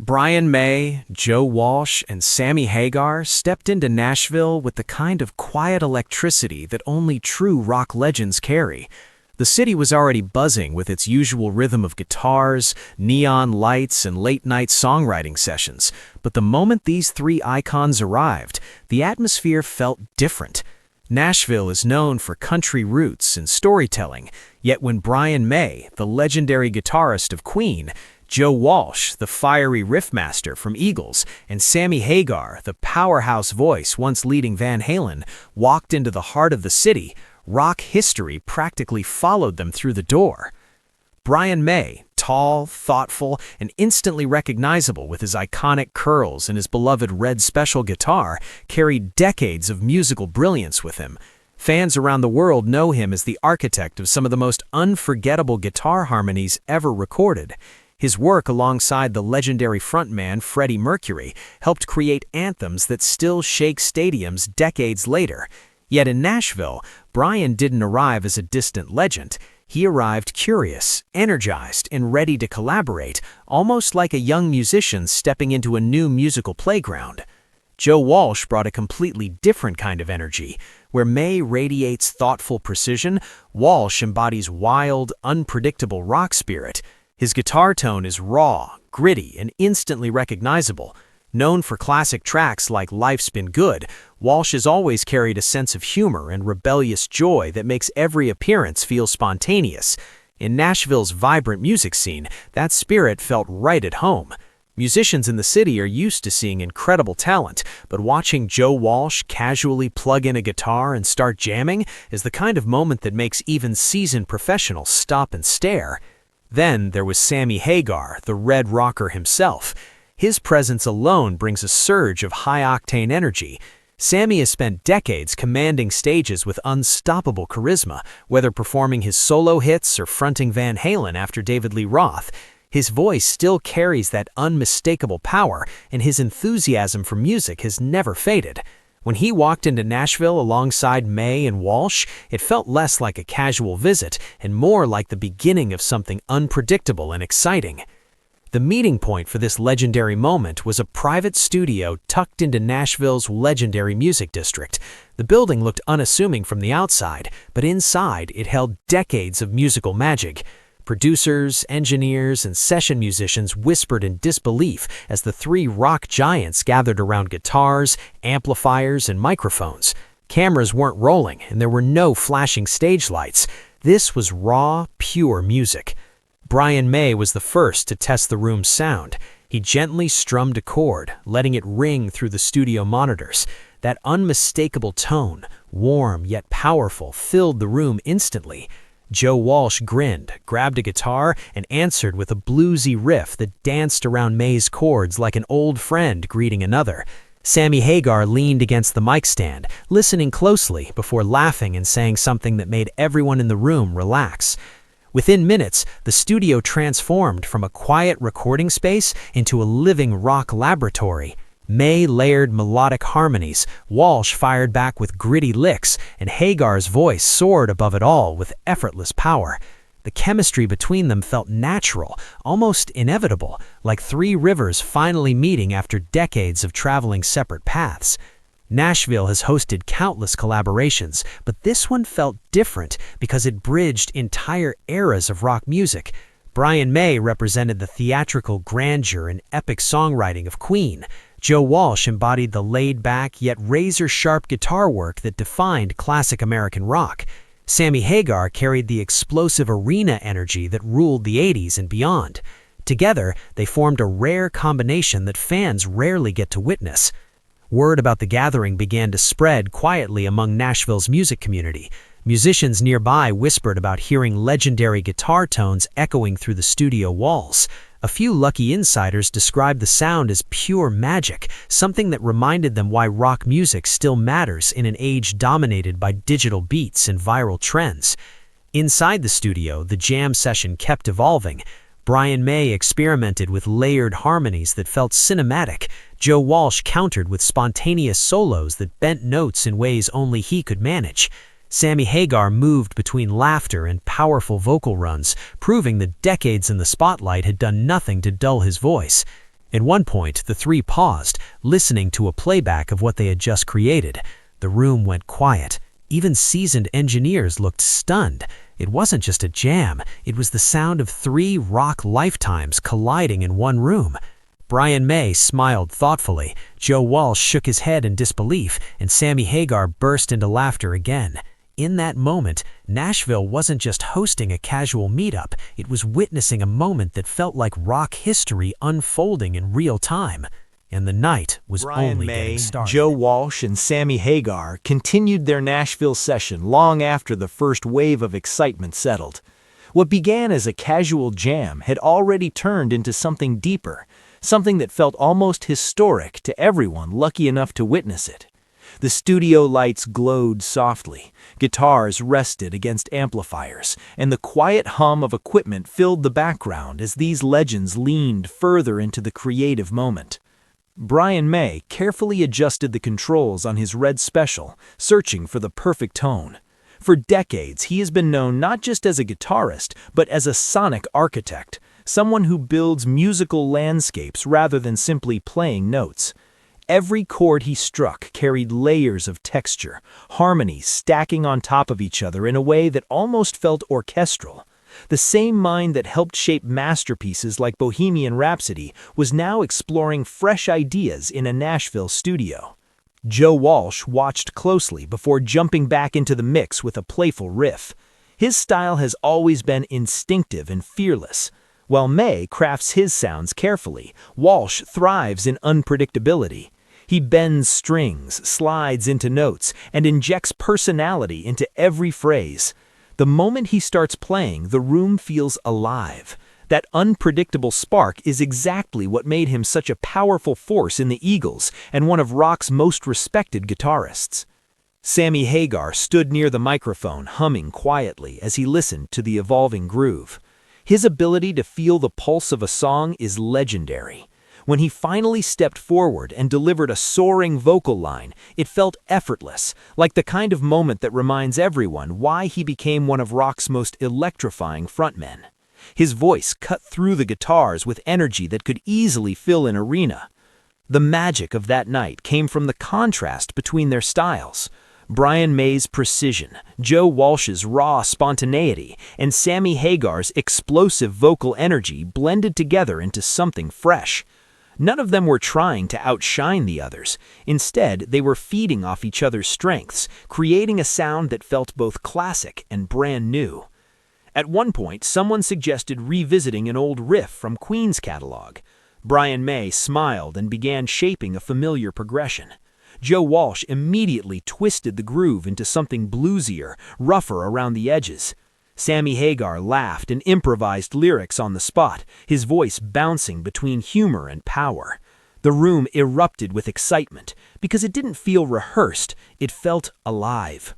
Brian May, Joe Walsh, and Sammy Hagar stepped into Nashville with the kind of quiet electricity that only true rock legends carry. The city was already buzzing with its usual rhythm of guitars, neon lights, and late-night songwriting sessions, but the moment these three icons arrived, the atmosphere felt different. Nashville is known for country roots and storytelling, yet when Brian May, the legendary guitarist of Queen, Joe Walsh, the fiery riffmaster from Eagles, and Sammy Hagar, the powerhouse voice once leading Van Halen, walked into the heart of the city, rock history practically followed them through the door. Brian May, tall, thoughtful, and instantly recognizable with his iconic curls and his beloved red special guitar, carried decades of musical brilliance with him. Fans around the world know him as the architect of some of the most unforgettable guitar harmonies ever recorded. His work alongside the legendary frontman Freddie Mercury helped create anthems that still shake stadiums decades later. Yet in Nashville, Brian didn't arrive as a distant legend. He arrived curious, energized, and ready to collaborate, almost like a young musician stepping into a new musical playground. Joe Walsh brought a completely different kind of energy. Where May radiates thoughtful precision, Walsh embodies wild, unpredictable rock spirit. His guitar tone is raw, gritty, and instantly recognizable. Known for classic tracks like Life's Been Good, Walsh has always carried a sense of humor and rebellious joy that makes every appearance feel spontaneous. In Nashville's vibrant music scene, that spirit felt right at home. Musicians in the city are used to seeing incredible talent, but watching Joe Walsh casually plug in a guitar and start jamming is the kind of moment that makes even seasoned professionals stop and stare. Then there was Sammy Hagar, the Red Rocker himself. His presence alone brings a surge of high-octane energy. Sammy has spent decades commanding stages with unstoppable charisma, whether performing his solo hits or fronting Van Halen after David Lee Roth. His voice still carries that unmistakable power, and his enthusiasm for music has never faded. When he walked into Nashville alongside May and Walsh, it felt less like a casual visit and more like the beginning of something unpredictable and exciting. The meeting point for this legendary moment was a private studio tucked into Nashville's legendary music district. The building looked unassuming from the outside, but inside it held decades of musical magic. Producers, engineers, and session musicians whispered in disbelief as the three rock giants gathered around guitars, amplifiers, and microphones. Cameras weren't rolling, and there were no flashing stage lights. This was raw, pure music. Brian May was the first to test the room's sound. He gently strummed a chord, letting it ring through the studio monitors. That unmistakable tone, warm yet powerful, filled the room instantly. Joe Walsh grinned, grabbed a guitar, and answered with a bluesy riff that danced around May's chords like an old friend greeting another. Sammy Hagar leaned against the mic stand, listening closely before laughing and saying something that made everyone in the room relax. Within minutes, the studio transformed from a quiet recording space into a living rock laboratory. May layered melodic harmonies, Walsh fired back with gritty licks, and Hagar's voice soared above it all with effortless power. The chemistry between them felt natural, almost inevitable, like three rivers finally meeting after decades of traveling separate paths. Nashville has hosted countless collaborations, but this one felt different because it bridged entire eras of rock music. Brian May represented the theatrical grandeur and epic songwriting of Queen. Joe Walsh embodied the laid-back yet razor-sharp guitar work that defined classic American rock. Sammy Hagar carried the explosive arena energy that ruled the 80s and beyond. Together, they formed a rare combination that fans rarely get to witness. Word about the gathering began to spread quietly among Nashville's music community. Musicians nearby whispered about hearing legendary guitar tones echoing through the studio walls. A few lucky insiders described the sound as pure magic, something that reminded them why rock music still matters in an age dominated by digital beats and viral trends. Inside the studio, the jam session kept evolving. Brian May experimented with layered harmonies that felt cinematic. Joe Walsh countered with spontaneous solos that bent notes in ways only he could manage. Sammy Hagar moved between laughter and powerful vocal runs, proving that decades in the spotlight had done nothing to dull his voice. At one point, the three paused, listening to a playback of what they had just created. The room went quiet. Even seasoned engineers looked stunned. It wasn't just a jam, it was the sound of three rock lifetimes colliding in one room. Brian May smiled thoughtfully, Joe Walsh shook his head in disbelief, and Sammy Hagar burst into laughter again. In that moment, Nashville wasn't just hosting a casual meetup, it was witnessing a moment that felt like rock history unfolding in real time. And the night was only getting started. Joe Walsh and Sammy Hagar continued their Nashville session long after the first wave of excitement settled. What began as a casual jam had already turned into something deeper, something that felt almost historic to everyone lucky enough to witness it. The studio lights glowed softly, guitars rested against amplifiers, and the quiet hum of equipment filled the background as these legends leaned further into the creative moment. Brian May carefully adjusted the controls on his Red Special, searching for the perfect tone. For decades, he has been known not just as a guitarist, but as a sonic architect, someone who builds musical landscapes rather than simply playing notes. Every chord he struck carried layers of texture, harmonies stacking on top of each other in a way that almost felt orchestral. The same mind that helped shape masterpieces like Bohemian Rhapsody was now exploring fresh ideas in a Nashville studio. Joe Walsh watched closely before jumping back into the mix with a playful riff. His style has always been instinctive and fearless. While May crafts his sounds carefully, Walsh thrives in unpredictability. He bends strings, slides into notes, and injects personality into every phrase. The moment he starts playing, the room feels alive. That unpredictable spark is exactly what made him such a powerful force in the Eagles and one of rock's most respected guitarists. Sammy Hagar stood near the microphone, humming quietly as he listened to the evolving groove. His ability to feel the pulse of a song is legendary. When he finally stepped forward and delivered a soaring vocal line, it felt effortless, like the kind of moment that reminds everyone why he became one of rock's most electrifying frontmen. His voice cut through the guitars with energy that could easily fill an arena. The magic of that night came from the contrast between their styles. Brian May's precision, Joe Walsh's raw spontaneity, and Sammy Hagar's explosive vocal energy blended together into something fresh. None of them were trying to outshine the others. Instead, they were feeding off each other's strengths, creating a sound that felt both classic and brand new. At one point, someone suggested revisiting an old riff from Queen's catalog. Brian May smiled and began shaping a familiar progression. Joe Walsh immediately twisted the groove into something bluesier, rougher around the edges. Sammy Hagar laughed and improvised lyrics on the spot, his voice bouncing between humor and power. The room erupted with excitement because it didn't feel rehearsed, it felt alive.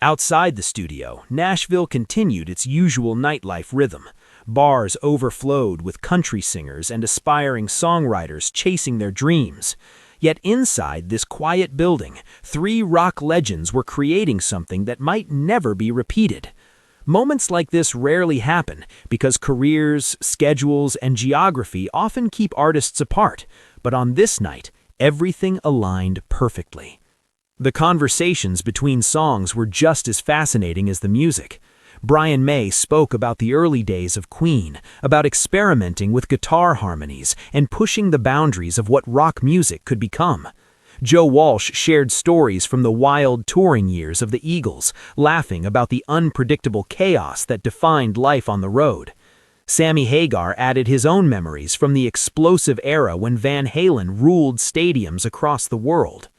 Outside the studio, Nashville continued its usual nightlife rhythm. Bars overflowed with country singers and aspiring songwriters chasing their dreams. Yet inside this quiet building, three rock legends were creating something that might never be repeated. Moments like this rarely happen because careers, schedules, and geography often keep artists apart, but on this night, everything aligned perfectly. The conversations between songs were just as fascinating as the music. Brian May spoke about the early days of Queen, about experimenting with guitar harmonies and pushing the boundaries of what rock music could become. Joe Walsh shared stories from the wild touring years of the Eagles, laughing about the unpredictable chaos that defined life on the road. Sammy Hagar added his own memories from the explosive era when Van Halen ruled stadiums across the world.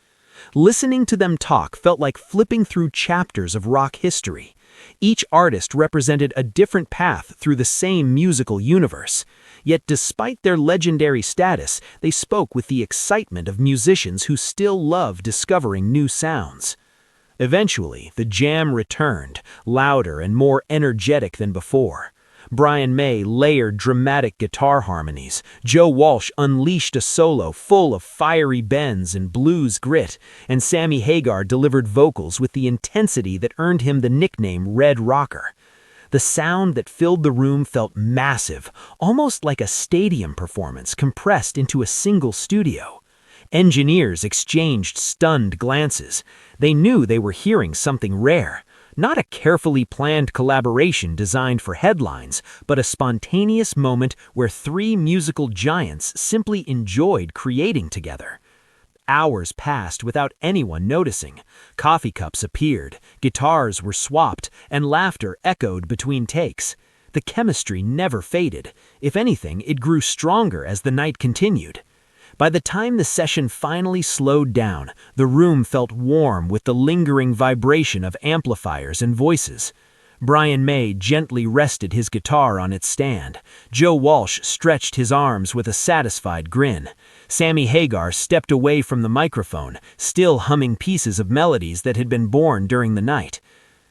Listening to them talk felt like flipping through chapters of rock history. Each artist represented a different path through the same musical universe. Yet despite their legendary status, they spoke with the excitement of musicians who still love discovering new sounds. Eventually, the jam returned, louder and more energetic than before. Brian May layered dramatic guitar harmonies. Joe Walsh unleashed a solo full of fiery bends and blues grit, and Sammy Hagar delivered vocals with the intensity that earned him the nickname Red Rocker. The sound that filled the room felt massive, almost like a stadium performance compressed into a single studio. Engineers exchanged stunned glances. They knew they were hearing something rare. Not a carefully planned collaboration designed for headlines, but a spontaneous moment where three musical giants simply enjoyed creating together. Hours passed without anyone noticing. Coffee cups appeared, guitars were swapped, and laughter echoed between takes. The chemistry never faded. If anything, it grew stronger as the night continued. By the time the session finally slowed down, the room felt warm with the lingering vibration of amplifiers and voices. Brian May gently rested his guitar on its stand. Joe Walsh stretched his arms with a satisfied grin. Sammy Hagar stepped away from the microphone, still humming pieces of melodies that had been born during the night.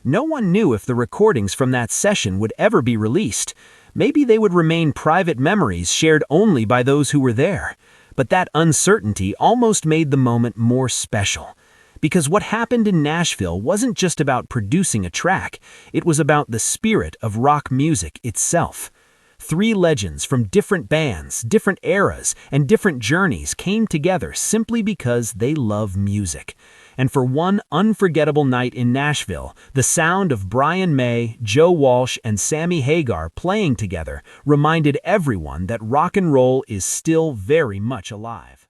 No one knew if the recordings from that session would ever be released. Maybe they would remain private memories shared only by those who were there. But that uncertainty almost made the moment more special. Because what happened in Nashville wasn't just about producing a track, it was about the spirit of rock music itself. Three legends from different bands, different eras, and different journeys came together simply because they love music. And for one unforgettable night in Nashville, the sound of Brian May, Joe Walsh, and Sammy Hagar playing together reminded everyone that rock and roll is still very much alive.